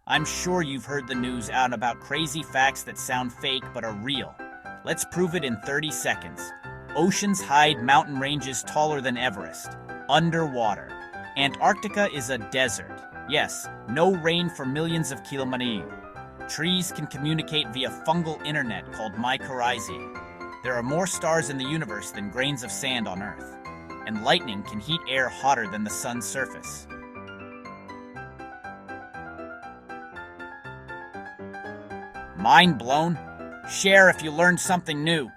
I'm sure you've heard the news out about crazy facts that sound fake but are real. Let's prove it in 30 seconds. Oceans hide mountain ranges taller than Everest. Underwater. Antarctica is a desert. Yes, no rain for millions of kilometers. Trees can communicate via fungal internet called mycorrhizae. There are more stars in the universe than grains of sand on Earth. And lightning can heat air hotter than the sun's surface. Mind blown? Share if you learned something new.